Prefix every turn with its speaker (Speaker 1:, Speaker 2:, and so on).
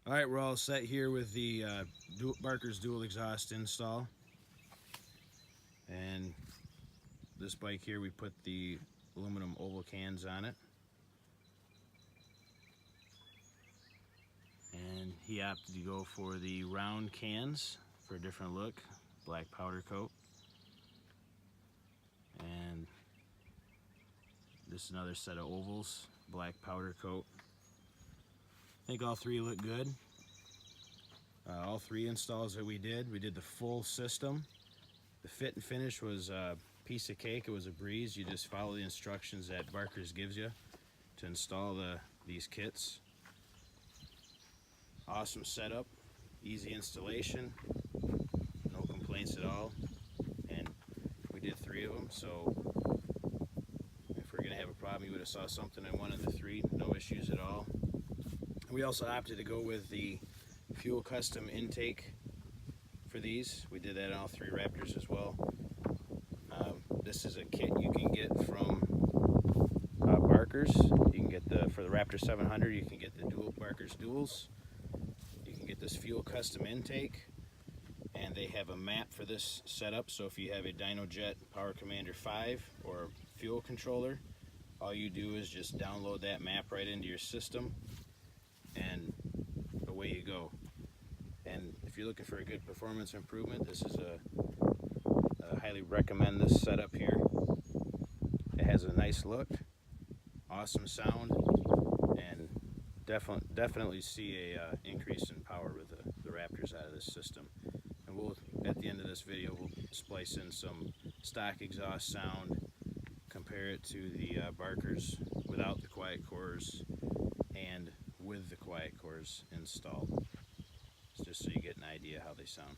Speaker 1: All right, we're all set here with the Barker's dual exhaust install. And this bike here, we put the aluminum oval cans on it. And he opted to go for the round cans for a different look, black powder coat. And this is another set of ovals, black powder coat. I think all three look good. All three installs that we did the full system. The fit and finish was a piece of cake. It was a breeze. You just follow the instructions that Barker's gives you to install these kits. Awesome setup, easy installation, no complaints at all. And we did 3 of them, so if we're gonna have a problem, you would have saw something in one of the 3, no issues at all. We also opted to go with the fuel custom intake for these. We did that on all 3 Raptors as well. This is a kit you can get from Barker's. You can get for the Raptor 700, you can get the dual Barker's duals. You can get this fuel custom intake, and they have a map for this setup. So if you have a DynoJet Power Commander 5 or fuel controller, all you do is just download that map right into your system, and away you go. And if you're looking for a good performance improvement, this is I highly recommend this setup here. It has a nice look, awesome sound, and definitely see a increase in power with the Raptors out of this system. And we'll, at the end of this video, we'll splice in some stock exhaust sound, compare it to the Barker's without the quiet cores and with the quiet cores installed, just so you get an idea how they sound.